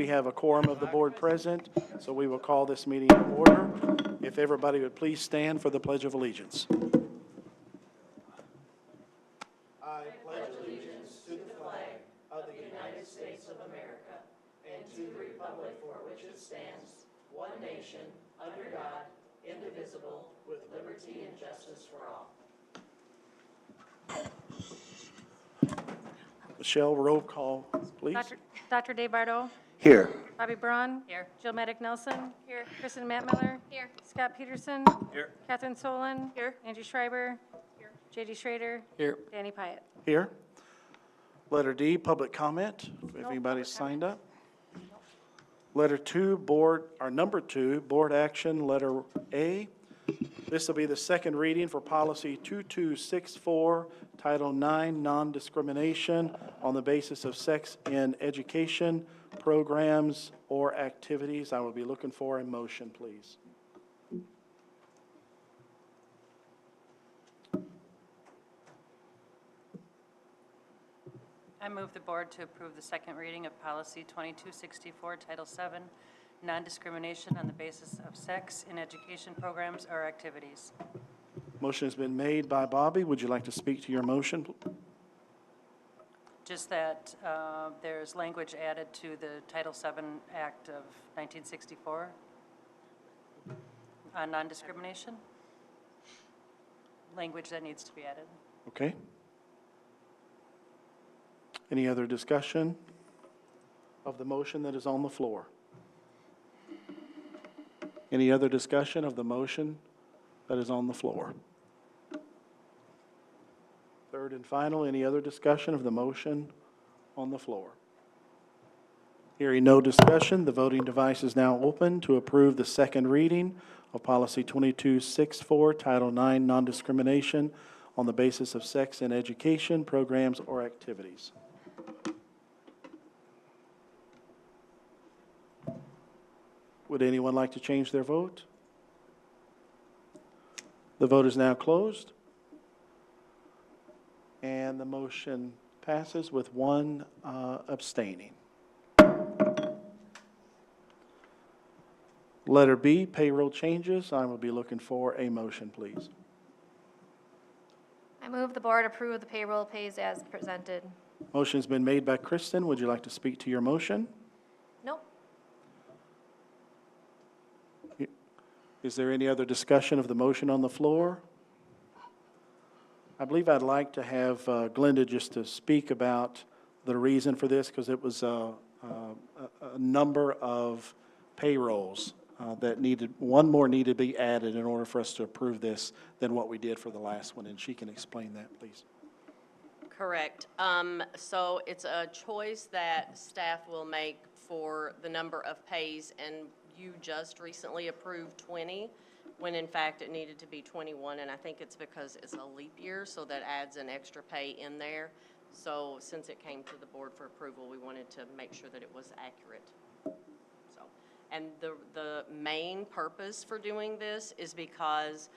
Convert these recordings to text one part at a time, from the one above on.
have a quorum of the board present, so we will call this meeting to order. If everybody would please stand for the Pledge of Allegiance. I pledge allegiance to the flag of the United States of America and to the republic for which it stands, one nation, under God, indivisible, with liberty and justice for all. Michelle, roll call, please. Dr. DeBardo. Here. Bobby Braun. Here. Jill Maddick Nelson. Here. Kristen Mattmiller. Here. Scott Peterson. Here. Catherine Solon. Here. Angie Schreiber. Here. J.D. Schrader. Here. Danny Pyatt. Here. Letter D, public comment, if anybody's signed up. Letter 2, number 2, board action, letter A. This will be the second reading for policy 2264, Title IX, non-discrimination on the basis of sex in education, programs, or activities. I will be looking for a motion, please. I move the board to approve the second reading of policy 2264, Title VII, non-discrimination on the basis of sex in education programs or activities. Motion has been made by Bobby. Would you like to speak to your motion? Just that there's language added to the Title VII Act of 1964 on non-discrimination. Language that needs to be added. Okay. Any other discussion of the motion that is on the floor? Any other discussion of the motion that is on the floor? Third and final, any other discussion of the motion on the floor? Hearing no discussion, the voting device is now open to approve the second reading of policy 2264, Title IX, non-discrimination on the basis of sex in education, programs, or activities. Would anyone like to change their vote? The vote is now closed. And the motion passes with one abstaining. Letter B, payroll changes. I will be looking for a motion, please. I move the board approve the payroll pays as presented. Motion's been made by Kristen. Would you like to speak to your motion? Nope. Is there any other discussion of the motion on the floor? I believe I'd like to have Glenda just to speak about the reason for this, because it was a number of payrolls that one more needed to be added in order for us to approve this than what we did for the last one, and she can explain that, please. Correct. So it's a choice that staff will make for the number of pays, and you just recently approved 20, when in fact it needed to be 21, and I think it's because it's a leap year, so that adds an extra pay in there. So since it came to the board for approval, we wanted to make sure that it was accurate. So, and the main purpose for doing this is because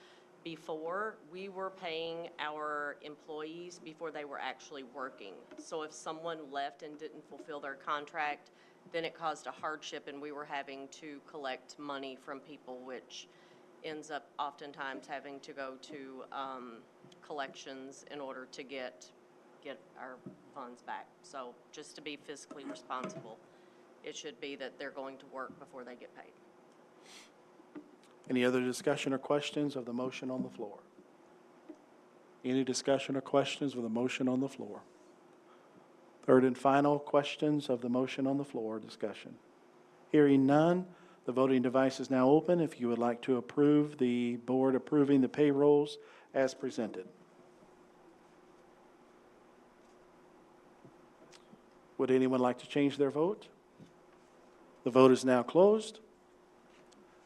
before, we were paying our employees before they were actually working. So if someone left and didn't fulfill their contract, then it caused a hardship, and we were having to collect money from people, which ends up oftentimes having to go to collections in order to get our funds back. So just to be fiscally responsible, it should be that they're going to work before they get paid. Any other discussion or questions of the motion on the floor? Any discussion or questions of the motion on the floor? Third and final questions of the motion on the floor, discussion. Hearing none, the voting device is now open if you would like to approve the board approving the payrolls as presented. Would anyone like to change their vote? The vote is now closed,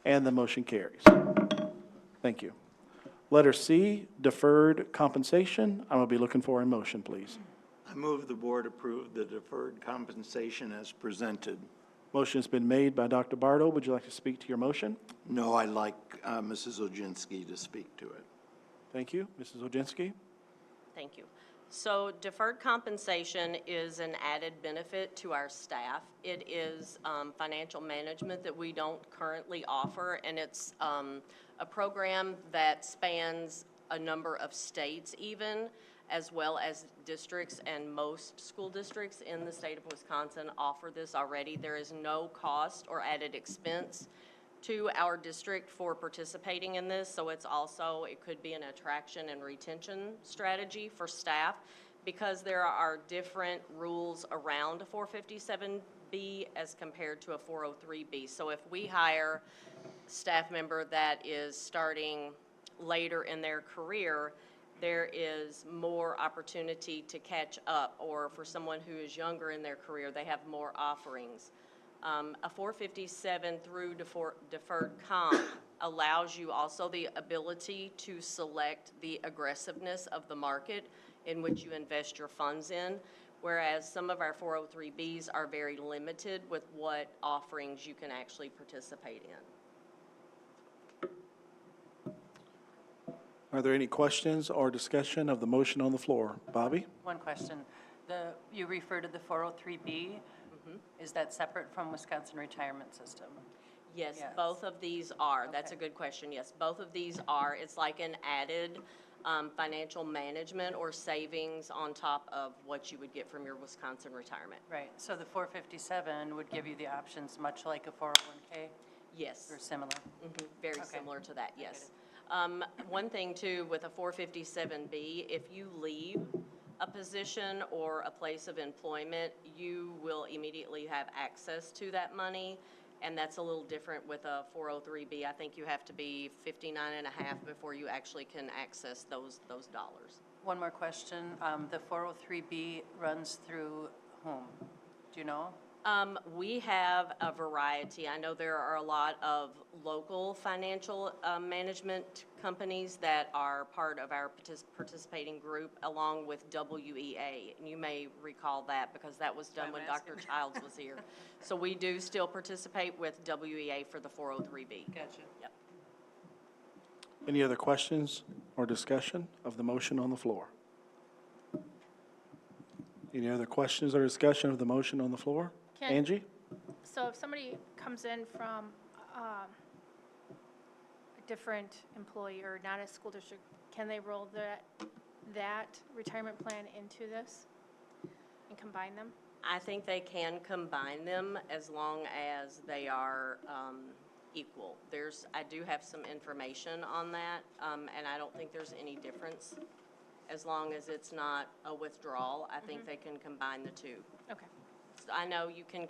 and the motion carries. Thank you. Letter C, deferred compensation. I will be looking for a motion, please. I move the board approve the deferred compensation as presented. Motion has been made by Dr. Bardo. Would you like to speak to your motion? No, I'd like Mrs. Oginski to speak to it. Thank you. Mrs. Oginski? Thank you. So deferred compensation is an added benefit to our staff. It is financial management that we don't currently offer, and it's a program that spans a number of states even, as well as districts, and most school districts in the state of Wisconsin offer this already. There is no cost or added expense to our district for participating in this, so it could be an attraction and retention strategy for staff, because there are different rules around a 457B as compared to a 403B. So if we hire a staff member that is starting later in their career, there is more opportunity to catch up, or for someone who is younger in their career, they have more offerings. A 457 through deferred comp allows you also the ability to select the aggressiveness of the market in which you invest your funds in, whereas some of our 403Bs are very limited with what offerings you can actually participate in. Are there any questions or discussion of the motion on the floor? Bobby? One question. You refer to the 403B. Is that separate from Wisconsin Retirement System? Yes, Yes. both of these are. That's a Okay. good question. Yes, both of these are. It's like an added financial management or savings on top of what you would get from your Wisconsin retirement. Right, so the 457 would give you the options, much like a 401K, Yes. or similar? Very Okay. similar to that, I get yes. One thing too, with a 457B, if you leave a position or a place of employment, you will immediately have access to that money, and that's a little different with a 403B. I think you have to be 59 and a half before you actually can access those dollars. One more question. The 403B runs through whom? Do you know? We have a variety. I know there are a lot of local financial management companies that are part of our participating group, along with WEA. And you may recall that because that was done I'm when asking. Dr. Childs was here. So we do still participate with WEA for the 403B. Gotcha. Yep. Any other questions or discussion of the motion on the floor? Any other questions or discussion of the motion on the floor? Angie? So if somebody comes in from a different employee or not a school district, can they roll that retirement plan into this and combine them? I think they can combine them as long as they are equal. I do have some information on that, and I don't think there's any difference. As long as it's not a withdrawal, I think they can combine the two. Okay. So I know you can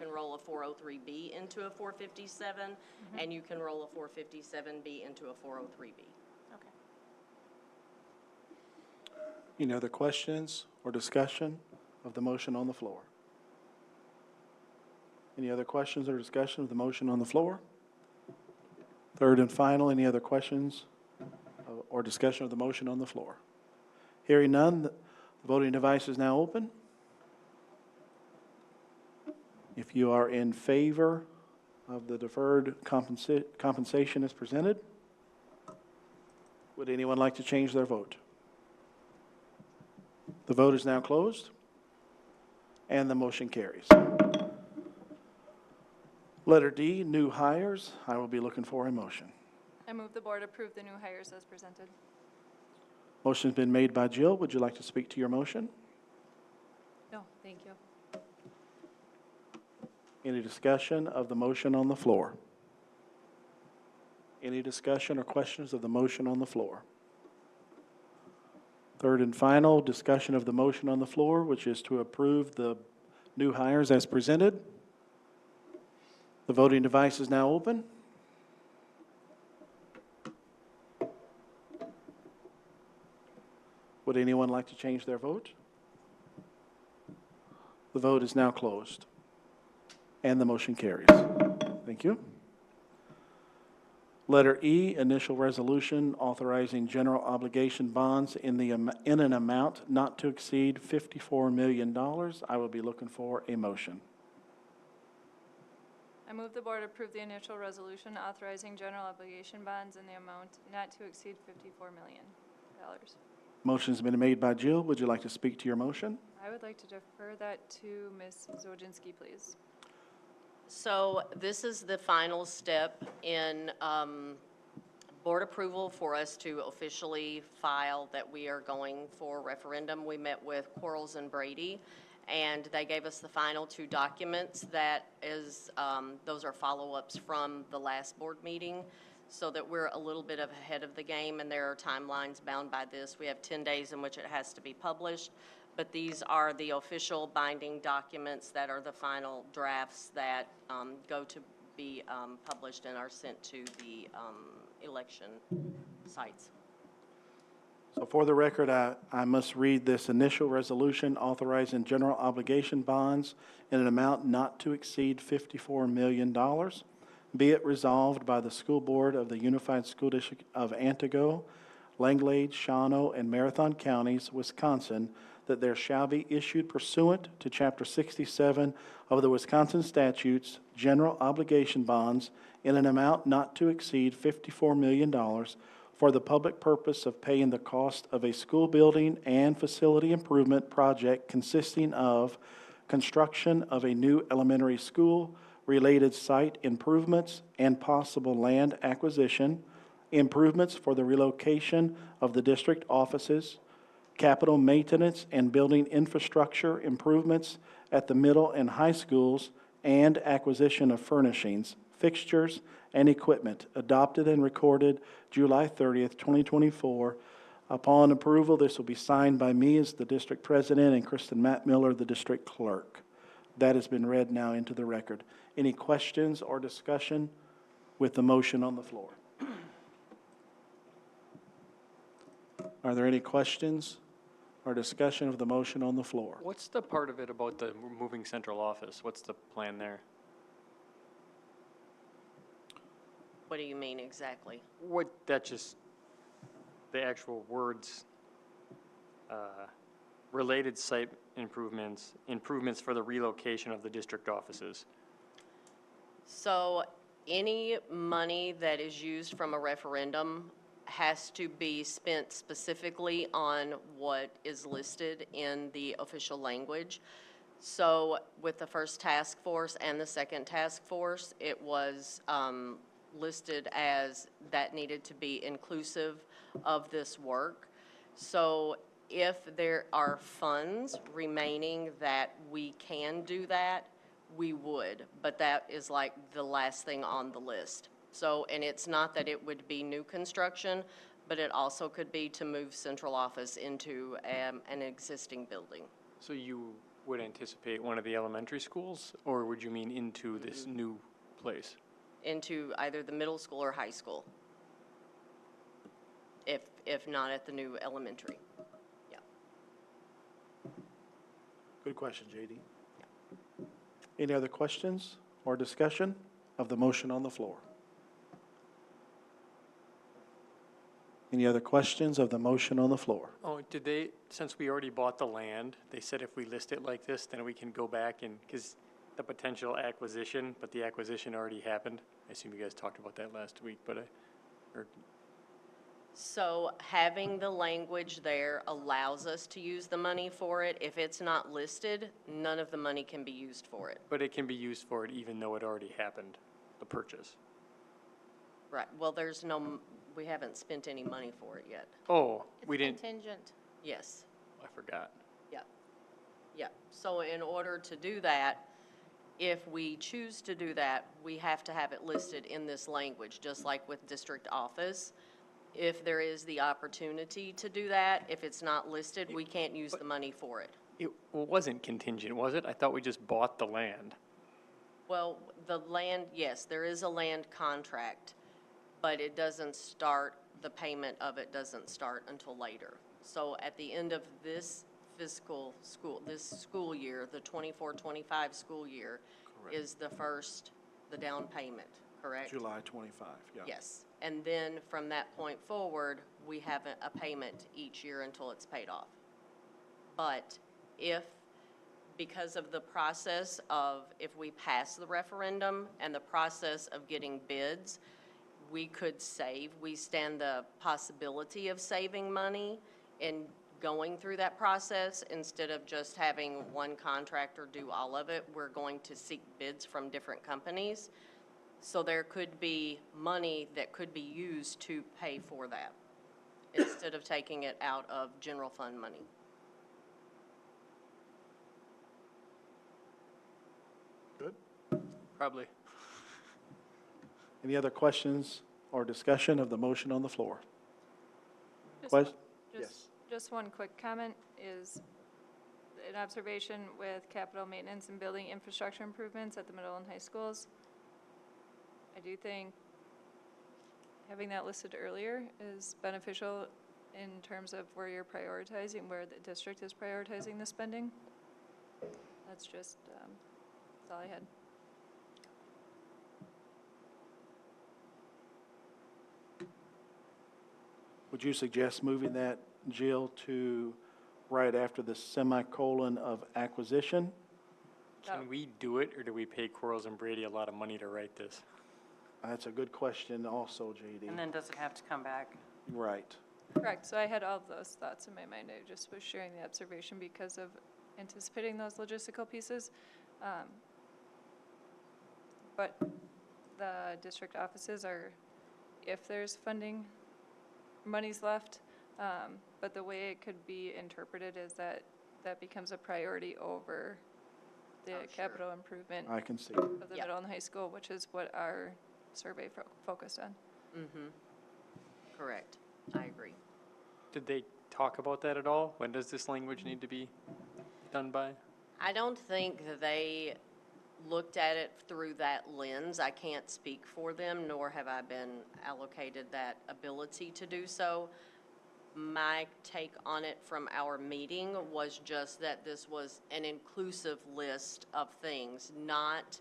roll a 403B into a 457, and you can roll a 457B into a 403B. Okay. Any other questions or discussion of the motion on the floor? Any other questions or discussion of the motion on the floor? Third and final, any other questions or discussion of the motion on the floor? Hearing none, the voting device is now open. If you are in favor of the deferred compensation as presented, would anyone like to change their vote? The vote is now closed, and the motion carries. Letter D, new hires. I will be looking for a motion. I move the board approve the new hires as presented. Motion's been made by Jill. Would you like to speak to your motion? No, thank you. Any discussion of the motion on the floor? Any discussion or questions of the motion on the floor? Third and final, discussion of the motion on the floor, which is to approve the new hires as presented. The voting device is now open. Would anyone like to change their vote? The vote is now closed, and the motion carries. Thank you. Letter E, initial resolution authorizing general obligation bonds in an amount not to exceed $54 million. I will be looking for a motion. I move the board approve the initial resolution authorizing general obligation bonds in the amount not to exceed $54 million. Motion's been made by Jill. Would you like to speak to your motion? I would like to defer that to Ms. Zojinski, please. So this is the final step in board approval for us to officially file that we are going for referendum. We met with Quarles and Brady, and they gave us the final 2 documents that is, those are follow-ups from the last board meeting, so that we're a little bit ahead of the game, and there are timelines bound by this. We have 10 days in which it has to be published, but these are the official binding documents that are the final drafts that go to be published and are sent to the election sites. So for the record, I must read this initial resolution authorizing general obligation bonds in an amount not to exceed $54 million. Be it resolved by the School Board of the Unified School District of Antigo, Langlade, Shawano, and Marathon Counties, Wisconsin, that there shall be issued pursuant to Chapter 67 of the Wisconsin statutes, general obligation bonds in an amount not to exceed $54 million for the public purpose of paying the cost of a school building and facility improvement project consisting of construction of a new elementary school, related site improvements, and possible land acquisition, improvements for the relocation of the district offices, capital maintenance and building infrastructure improvements at the middle and high schools, and acquisition of furnishings, fixtures, and equipment adopted and recorded July 30th, 2024. Upon approval, this will be signed by me as the district president and Kristen Matt Miller, the district clerk. That has been read now into the record. Any questions or discussion with the motion on the floor? Are there any questions or discussion of the motion on the floor? What's the part of it about the moving central office? What's the plan there? What do you mean exactly? What, that just, the actual words, related site improvements, improvements for the relocation of the district offices. So any money that is used from a referendum has to be spent specifically on what is listed in the official language. So with the first task force and the second task force, it was listed as that needed to be inclusive of this work. So if there are funds remaining that we can do that, we would, but that is like the last thing on the list. So, and it's not that it would be new construction, but it also could be to move central office into an existing building. So you would anticipate one of the elementary schools, or would you mean into this new place? Into either the middle school or high school, if not at the new elementary. Yeah. Good question, JD. Any other questions or discussion of the motion on the floor? Any other questions of the motion on the floor? Oh, did they, since we already bought the land, they said if we list it like this, then we can go back and, because the potential acquisition, but the acquisition already happened. I assume you guys talked about that last week, but So having the language there allows us to use the money for it. If it's not listed, none of the money can be used for it. but it can be used for it even though it already happened, the purchase. Right, well, there's no, we haven't spent any money for it yet. Oh, we It's didn't, contingent. Yes, I forgot. yep, yep. So in order to do that, if we choose to do that, we have to have it listed in this language, just like with district office. If there is the opportunity to do that, if it's not listed, we can't use the money for it. It wasn't contingent, was it? I thought we just bought the land. Well, the land, yes, there is a land contract, but it doesn't start, the payment of it doesn't start until later. So at the end of this this school year, the 24-25 school year, is the down payment, correct? July 25, yeah. Yes, and then from that point forward, we have a payment each year until it's paid off. But because of the process of, if we pass the referendum and the process of getting bids, we stand the possibility of saving money in going through that process, instead of just having one contractor do all of it, we're going to seek bids from different companies. So there could be money that could be used to pay for that, instead of taking it out of general fund money. Good. Probably. Any other questions or discussion of the motion on the floor? Just- Question? Just one quick comment is an observation with capital maintenance and building infrastructure improvements at the middle and high schools. I do think having that listed earlier is beneficial in terms of where you're prioritizing, where the district is prioritizing the spending. That's just, that's all I had. Would you suggest moving that, Jill, to right after the semicolon of acquisition? Can we do it, or do we pay Quarles and Brady a lot of money to write this? That's a good question also, JD. And then does it have to come back? Right. Correct, so I had all of those thoughts in my mind. I just was sharing the observation because of anticipating those logistical pieces. But the district offices are, if there's funding, money's left, but the way it could be interpreted is that that becomes a priority over the Oh, sure. capital improvement I can see. of the Yep. middle and high school, which is what our survey focused on. Mm-hmm. Correct. I agree. Did they talk about that at all? When does this language need to be done by? I don't think that they looked at it through that lens. I can't speak for them, nor have I been allocated that ability to do so. My take on it from our meeting was just that this was an inclusive list of things, not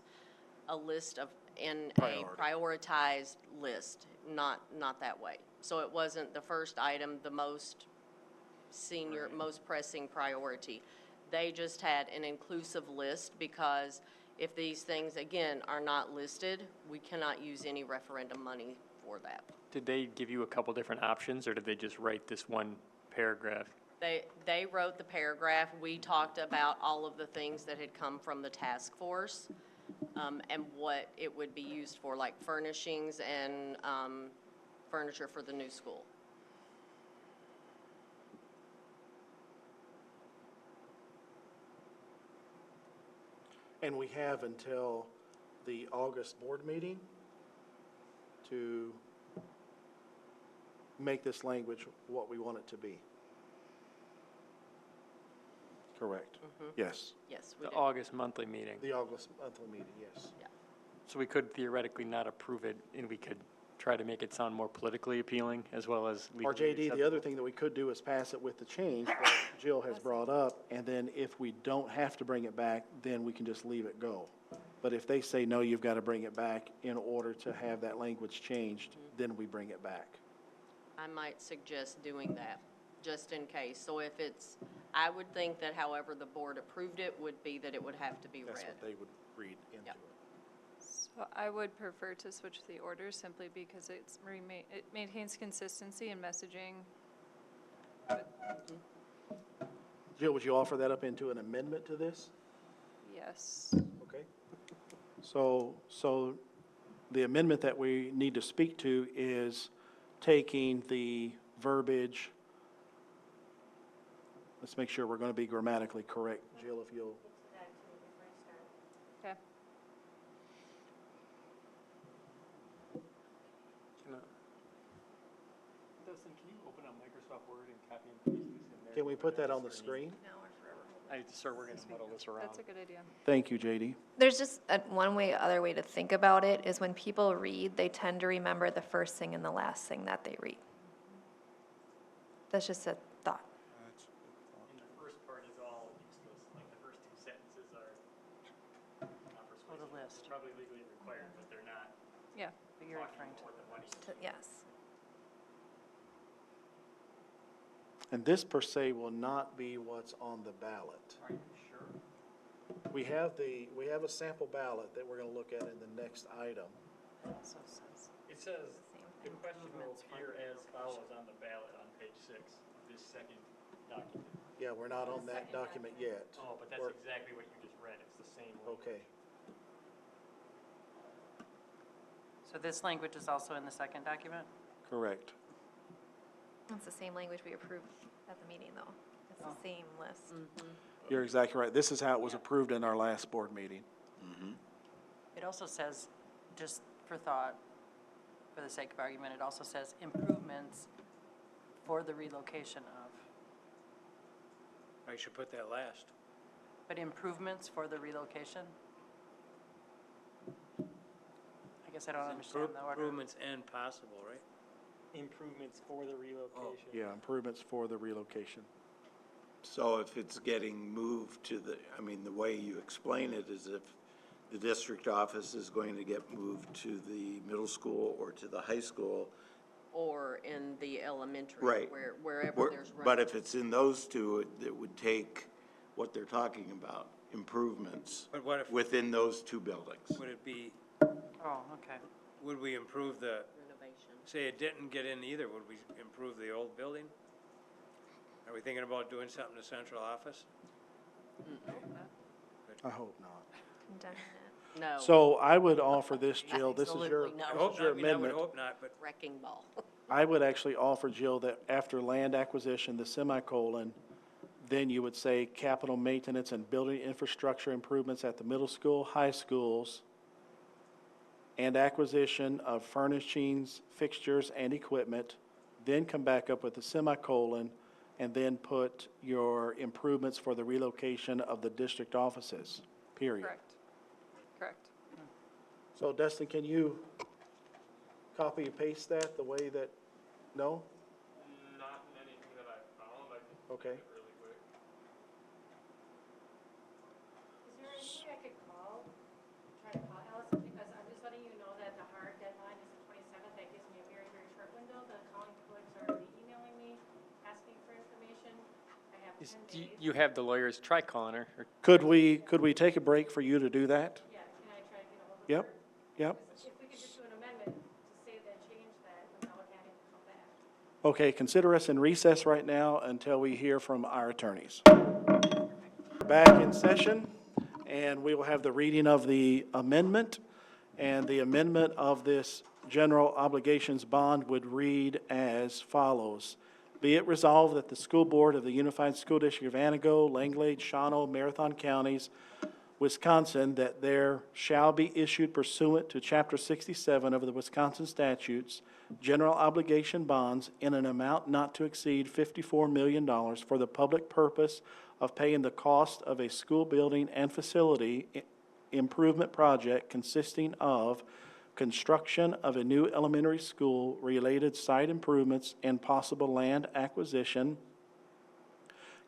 a list of, in a prioritized list, not that way. So it wasn't the first item, the most senior, most pressing priority. They just had an inclusive list because if these things, again, are not listed, we cannot use any referendum money for that. Did they give you a couple different options, or did they just write this one paragraph? They wrote the paragraph. We talked about all of the things that had come from the task force, and what it would be used for, like furnishings and furniture for the new school. And we have until the August board meeting to make this language what we want it to be. Correct. Yes. Yes, we The did. August monthly meeting. The August monthly meeting, yes. So we could theoretically not approve it, and we could try to make it sound more politically appealing as well as Or legally JD, the acceptable. other thing that we could do is pass it with the change that Jill has brought up, and then if we don't have to bring it back, then we can just leave it go. But if they say, no, you've got to bring it back in order to have that language changed, then we bring it back. I might suggest doing that, just in case. So if it's, I would think that however the board approved it would be that it would have to be That's read. what they would read into Yep. it. So I would prefer to switch the order simply because it maintains consistency in messaging. Jill, would you offer that up into an amendment to this? Yes. Okay. So the amendment that we need to speak to is taking the verbiage, let's make sure we're going to be grammatically correct. Jill, if you'll, Okay. Dustin, can you open up Microsoft Word and copy and paste this in there? can we put that on the screen? I need to start working to muddle this around. That's a good idea. Thank you, JD. There's just other way to think about it is when people read, they tend to remember the first thing and the last thing that they read. That's just a thought. And the first part is all useless, like the first two sentences are not persuasive. the list. They're probably legally required, but they're not Yeah. But you're talking referring about to. what the money is. Yes. And this per se will not be what's on the ballot. Are you sure? We have a sample ballot that we're going to look at in the next item. So it says. It says, the question will appear as follows on the ballot on page 6 of this second document. Yeah, we're not on that document yet. Oh, but that's We're- exactly what you just read. It's the same language. Okay. So this language is also in the second document? Correct. It's the same language we approved at the meeting, though. It's the same list. You're exactly right. This is how it was approved in our last board meeting. It also says, just for thought, for the sake of argument, it also says improvements for the relocation of. I should put that last. But improvements for the relocation? I guess I don't understand the order. Improvements and possible, right? Improvements for the relocation. Yeah, improvements for the relocation. So if it's getting moved to the, I mean, the way you explain it is if the district office is going to get moved to the middle school or to the high school. Or in the elementary. Right. Wherever there's. But if it's in those two, it would take what they're talking about, improvements But what if, within those two buildings. would it be, Oh, okay. would we improve the, Renovation. say it didn't get in either, would we improve the old building? Are we thinking about doing something to central office? I hope not. Condemning it. No. So I would offer this, Jill, this is your, Absolutely no. I this hope is your not, I mean, I would amendment. hope not, but Wrecking ball. I would actually offer, Jill, that after land acquisition, the semicolon, then you would say capital maintenance and building infrastructure improvements at the middle school, high schools, and acquisition of furnishings, fixtures, and equipment, then come back up with the semicolon, and then put your improvements for the relocation of the district offices, period. Correct. Correct. So Dustin, can you copy and paste that the way that, no? Not in anything that I found, I can Okay. really quick. Is there anything I could try to call Allison, because I'm just letting you know that the hard deadline is the 27th. That gives me a very, very short window. The accounting clerks are already emailing me, asking for information. I have 10 days. You have the lawyers, try calling her, or Could we take a break for you to do that? Yeah, can I try to get a hold of Yep, her? yep. If we could just do an amendment to say that, change that without having to come back. Okay, consider us in recess right now until we hear from our attorneys. Back in session, and we will have the reading of the amendment. And the amendment of this general obligations bond would read as follows. Be it resolved that the school board of the Unified School District of Antigo, Langlade, Shawano, Marathon Counties, Wisconsin, that there shall be issued pursuant to Chapter 67 of the Wisconsin statutes, general obligation bonds in an amount not to exceed $54 million for the public purpose of paying the cost of a school building and facility improvement project consisting of construction of a new elementary school, related site improvements, and possible land acquisition,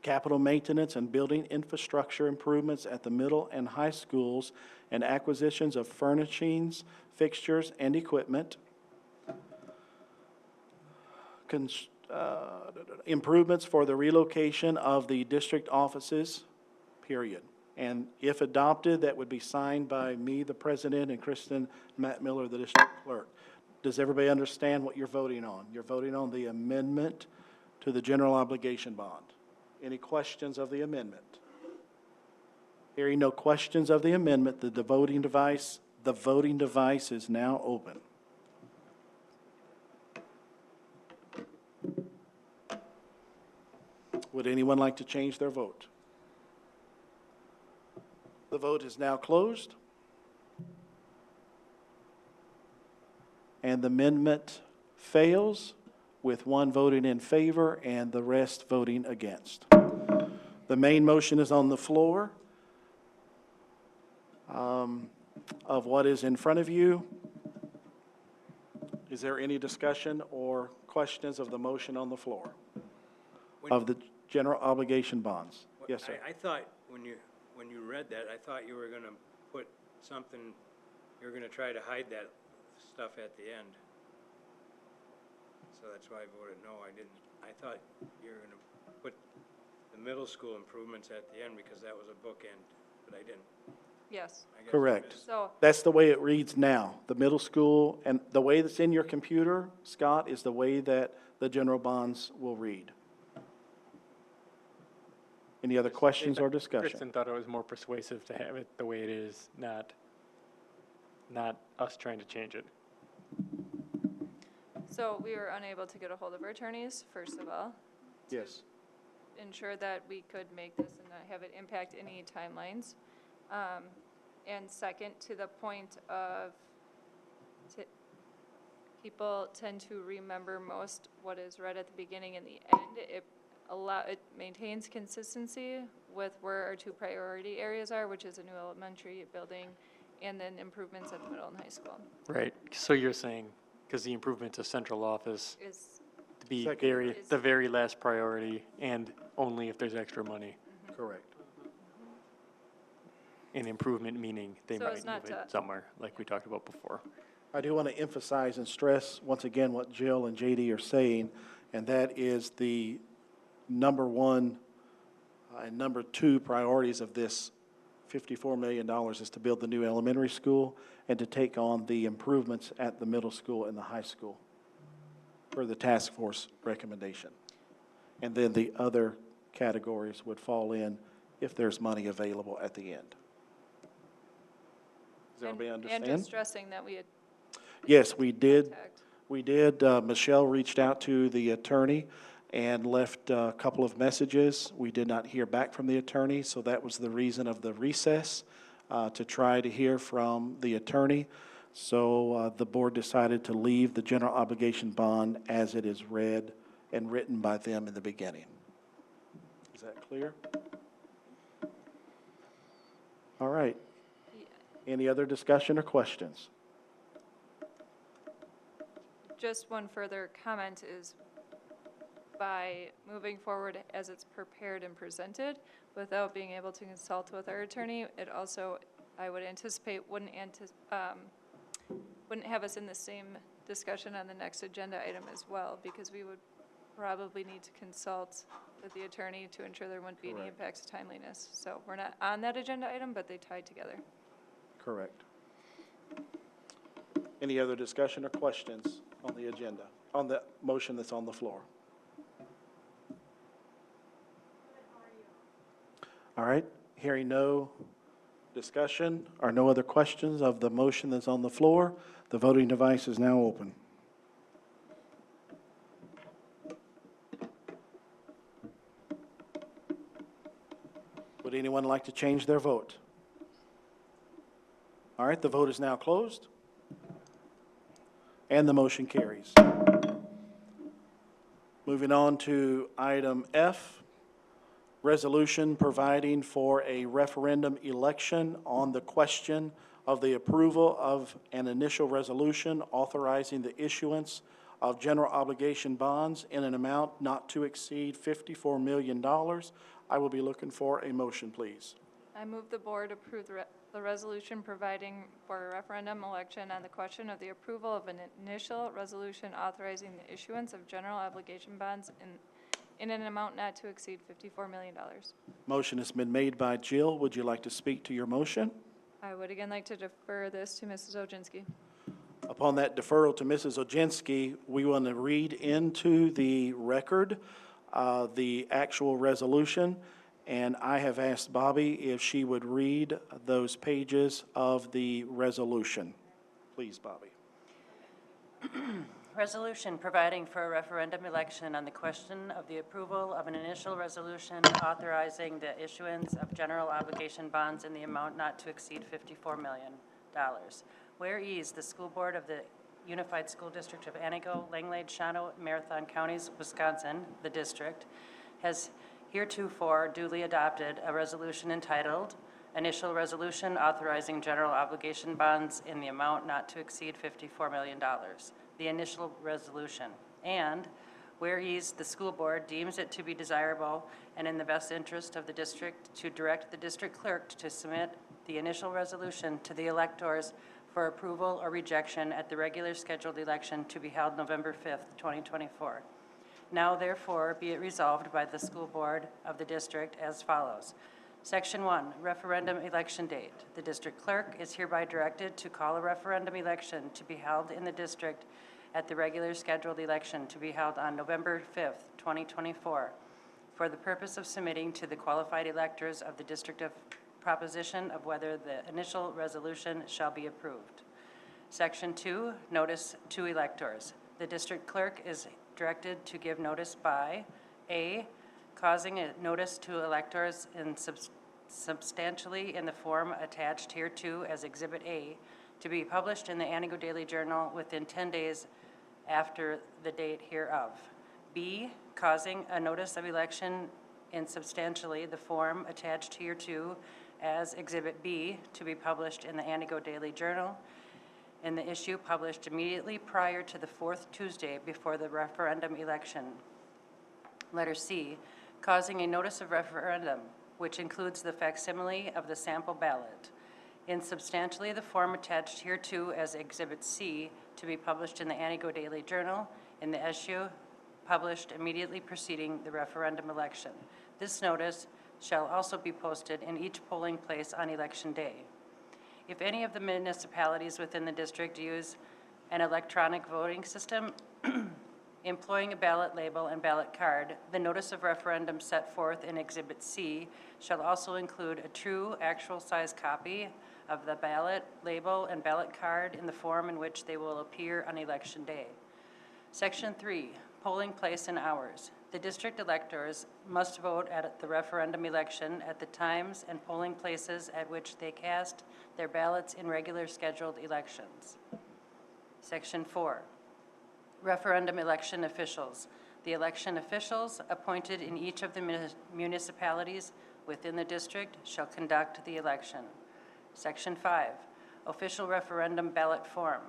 capital maintenance and building infrastructure improvements at the middle and high schools, and acquisitions of furnishings, fixtures, and equipment, improvements for the relocation of the district offices, period. And if adopted, that would be signed by me, the president, and Kristen Matt Miller, the district clerk. Does everybody understand what you're voting on? You're voting on the amendment to the general obligation bond. Any questions of the amendment? Hearing no questions of the amendment, the voting device is now open. Would anyone like to change their vote? The vote is now closed. And the amendment fails with one voting in favor and the rest voting against. The main motion is on the floor of what is in front of you. Is there any discussion or questions of the motion on the floor of the general obligation bonds? Yes, sir. I thought when you read that, I thought you were gonna put something, you were gonna try to hide that stuff at the end. So that's why I voted no, I didn't. I thought you were gonna put the middle school improvements at the end because that was a bookend, but I didn't. Yes. I guess I Correct. missed. So, That's the way it reads now. The middle school, and the way that's in your computer, Scott, is the way that the general bonds will read. Any other questions or discussion? Kristen thought it was more persuasive to have it the way it is, not us trying to change it. So we were unable to get a hold of our attorneys, first of all, Yes. ensure that we could make this and not have it impact any timelines. And second, to the point of people tend to remember most what is read at the beginning and the end. It maintains consistency with where our two priority areas are, which is a new elementary building and then improvements at the middle and high school. Right, so you're saying, because the improvement to central office Is, to be Second. the very last priority, and only if there's extra money. Correct. And improvement meaning they So might it's not move it to- somewhere, like we talked about before. I do want to emphasize and stress once again what Jill and JD are saying, and that is the number one and number two priorities of this $54 million is to build the new elementary school and to take on the improvements at the middle school and the high school per the task force recommendation. And then the other categories would fall in if there's money available at the end. Does everybody and understand? just stressing that we had Yes, we did. contact. We did. Michelle reached out to the attorney and left a couple of messages. We did not hear back from the attorney, so that was the reason of the recess, to try to hear from the attorney. So the board decided to leave the general obligation bond as it is read and written by them in the beginning. Is that clear? All right. Any other discussion or questions? Just one further comment is by moving forward as it's prepared and presented without being able to consult with our attorney, it also, I would anticipate, wouldn't have us in the same discussion on the next agenda item as well, because we would probably need to consult with the attorney to ensure there wouldn't be any Correct. impacts to timeliness. So we're not on that agenda item, but they tie together. Correct. Any other discussion or questions on the agenda, on the motion that's on the floor? All right, hearing no discussion or no other questions of the motion that's on the floor, the voting device is now open. Would anyone like to change their vote? All right, the vote is now closed. And the motion carries. Moving on to item F, resolution providing for a referendum election on the question of the approval of an initial resolution authorizing the issuance of general obligation bonds in an amount not to exceed $54 million. I will be looking for a motion, please. I move the board approve the resolution providing for a referendum election on the question of the approval of an initial resolution authorizing the issuance of general obligation bonds in an amount not to exceed $54 million. Motion has been made by Jill. Would you like to speak to your motion? I would again like to defer this to Mrs. Oginski. Upon that deferral to Mrs. Oginski, we want to read into the record the actual resolution, and I have asked Bobby if she would read those pages of the resolution. Please, Bobby. Resolution providing for a referendum election on the question of the approval of an initial resolution authorizing the issuance of general obligation bonds in the amount not to exceed $54 million. Whereas the school board of the Unified School District of Antigo, Langlade, Shawano, Marathon Counties, Wisconsin, the district, has heretofore duly adopted a resolution entitled Initial Resolution Authorizing General Obligation Bonds in the amount not to exceed $54 million. The initial resolution. And whereas the school board deems it to be desirable and in the best interest of the district to direct the district clerk to submit the initial resolution to the electors for approval or rejection at the regular scheduled election to be held November 5th, 2024. Now therefore be it resolved by the school board of the district as follows. Section 1, referendum election date. The district clerk is hereby directed to call a referendum election to be held in the district at the regular scheduled election to be held on November 5th, 2024. for the purpose of submitting to the qualified electors of the district of proposition of whether the initial resolution shall be approved. Section 2, notice to electors. The district clerk is directed to give notice by A, causing a notice to electors in substantially in the form attached hereto as Exhibit A to be published in the Antigo Daily Journal within 10 days after the date hereof. B, causing a notice of election in substantially the form attached hereto as Exhibit B to be published in the Antigo Daily Journal in the issue published immediately prior to the fourth Tuesday before the referendum election. Letter C, causing a notice of referendum, which includes the facsimile of the sample ballot, in substantially the form attached hereto as Exhibit C to be published in the Antigo Daily Journal in the issue published immediately preceding the referendum election. This notice shall also be posted in each polling place on election day. If any of the municipalities within the district use an electronic voting system employing a ballot label and ballot card, the notice of referendum set forth in Exhibit C shall also include a true, actual-size copy of the ballot label and ballot card in the form in which they will appear on election day. Section 3, polling place and hours. The district electors must vote at the referendum election at the times and polling places at which they cast their ballots in regular scheduled elections. Section 4, referendum election officials. The election officials appointed in each of the municipalities within the district shall conduct the election. Section 5, official referendum ballot form.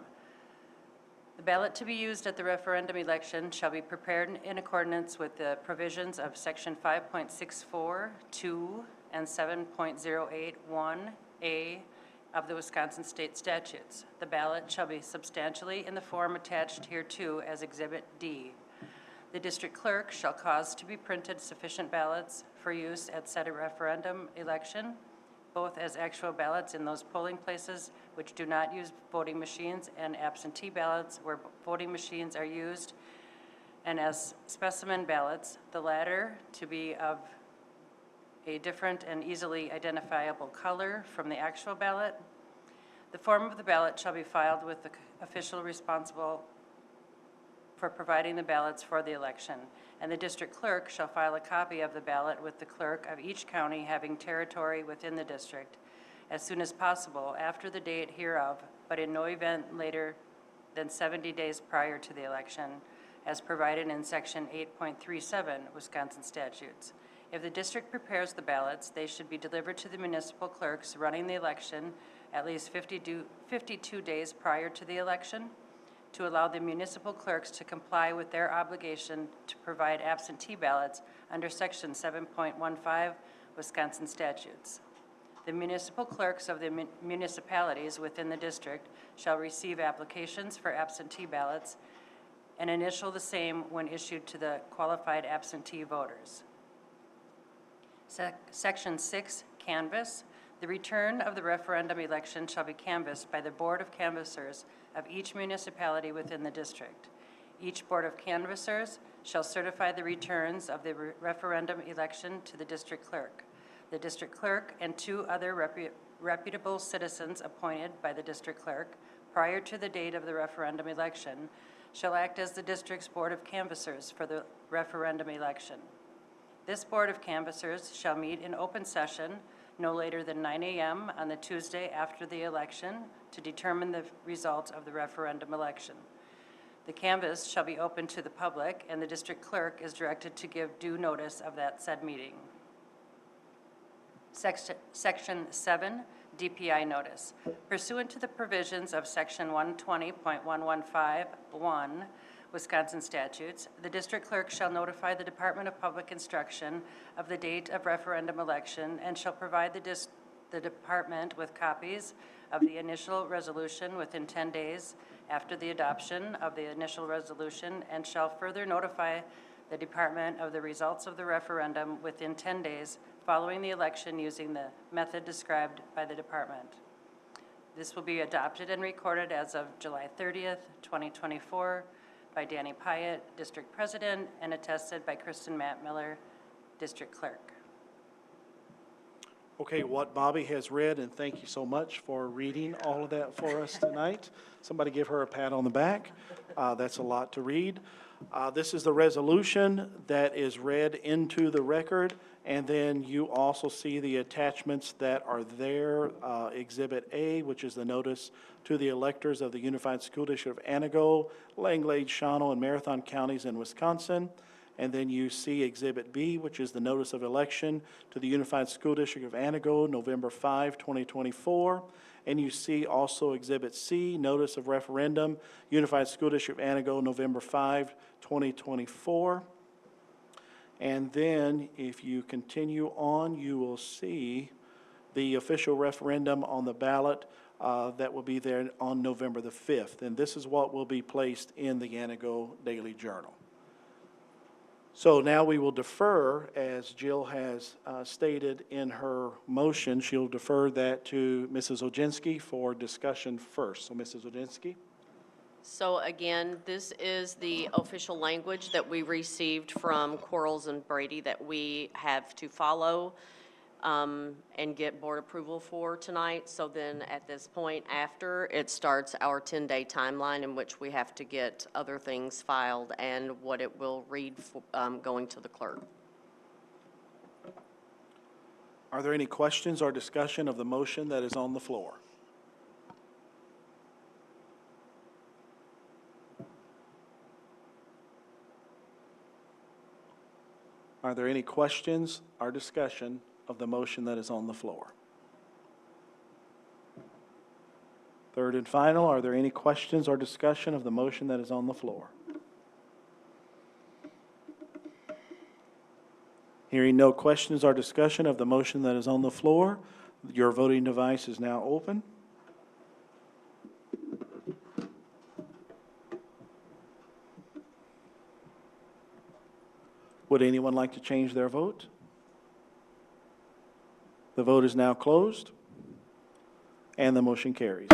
The ballot to be used at the referendum election shall be prepared in accordance with the provisions of Section 5.64(2) and 7.081A of the Wisconsin State Statutes. The ballot shall be substantially in the form attached hereto as Exhibit D. The district clerk shall cause to be printed sufficient ballots for use at said referendum election, both as actual ballots in those polling places which do not use voting machines and absentee ballots where voting machines are used, and as specimen ballots, the latter to be of a different and easily identifiable color from the actual ballot. The form of the ballot shall be filed with the official responsible for providing the ballots for the election, and the district clerk shall file a copy of the ballot with the clerk of each county having territory within the district as soon as possible after the date hereof, but in no event later than 70 days prior to the election, as provided in Section 8.37 Wisconsin statutes. If the district prepares the ballots, they should be delivered to the municipal clerks running the election at least 52 days prior to the election, to allow the municipal clerks to comply with their obligation to provide absentee ballots under Section 7.15 Wisconsin statutes. The municipal clerks of the municipalities within the district shall receive applications for absentee ballots and initial the same when issued to the qualified absentee voters. Section 6, canvass. The return of the referendum election shall be canvassed by the Board of Canvassers of each municipality within the district. Each Board of Canvassers shall certify the returns of the referendum election to the district clerk. The district clerk and 2 other reputable citizens appointed by the district clerk prior to the date of the referendum election shall act as the district's Board of Canvassers for the referendum election. This Board of Canvassers shall meet in open session no later than 9 a.m. on the Tuesday after the election to determine the results of the referendum election. The canvass shall be open to the public, and the district clerk is directed to give due notice of that said meeting. Section 7, DPI notice. Pursuant to the provisions of Section 120.115(1) Wisconsin statutes, the district clerk shall notify the Department of Public Instruction of the date of referendum election and shall provide the department with copies of the initial resolution within 10 days after the adoption of the initial resolution and shall further notify the department of the results of the referendum within 10 days following the election using the method described by the department. This will be adopted and recorded as of July 30th, 2024 by Danny Pyatt, District President, and attested by Kristen Matt Miller, district clerk. Okay, what Bobby has read, and thank you so much for reading all of that for us tonight. Somebody give her a pat on the back. That's a lot to read. This is the resolution that is read into the record, and then you also see the attachments that are there. Exhibit A, which is the notice to the electors of the Unified School District of Anago, Langlade, Shawano, and Marathon counties in Wisconsin. And then you see Exhibit B, which is the notice of election to the Unified School District of Anago, November 5, 2024. And you see also Exhibit C, notice of referendum, Unified School District of Anago, November 5, 2024. And then if you continue on, you will see the official referendum on the ballot that will be there on November the 5th. And this is what will be placed in the Anago Daily Journal. So now we will defer, as Jill has stated in her motion, she'll defer that to Mrs. Oginski for discussion first. So Mrs. Oginski? So again, this is the official language that we received from Quarles and Brady that we have to follow and get board approval for tonight. So then at this point, after, it starts our 10-day timeline in which we have to get other things filed and what it will read going to the clerk. Are there any questions or discussion of the motion that is on the floor? Are there any questions or discussion of the motion that is on the floor? Third and final, are there any questions or discussion of the motion that is on the floor? Hearing no questions or discussion of the motion that is on the floor, your voting device is now open. Would anyone like to change their vote? The vote is now closed, and the motion carries.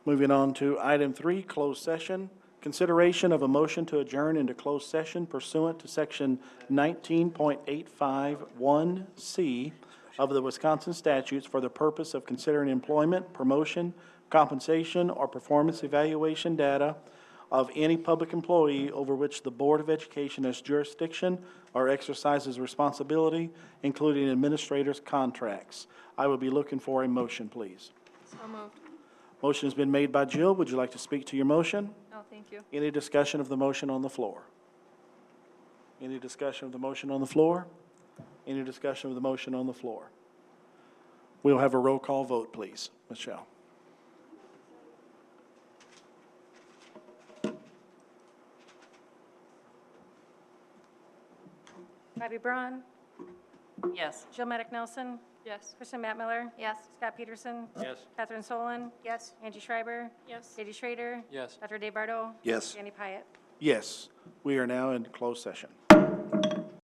Moving on to item 3, closed session. Consideration of a motion to adjourn into closed session pursuant to section 19.851C of the Wisconsin statutes for the purpose of considering employment, promotion, compensation, or performance evaluation data of any public employee over which the Board of Education has jurisdiction or exercises responsibility, including administrators' contracts. I will be looking for a motion, please. So moved. Motion has been made by Jill. Would you like to speak to your motion? No, thank you. Any discussion of the motion on the floor? Any discussion of the motion on the floor? Any discussion of the motion on the floor? We'll have a roll call vote, please. Michelle. Bobby Braun, Yes. Jill Medic Nelson, Yes. Kristen Matt Miller, Yes. Scott Peterson, Yes. Catherine Solon, Yes. Angie Schreiber, Yes. Katie Schrader, Yes. Dr. Dave Bardo, Yes. Danny Pyatt. Yes, we are now in closed session.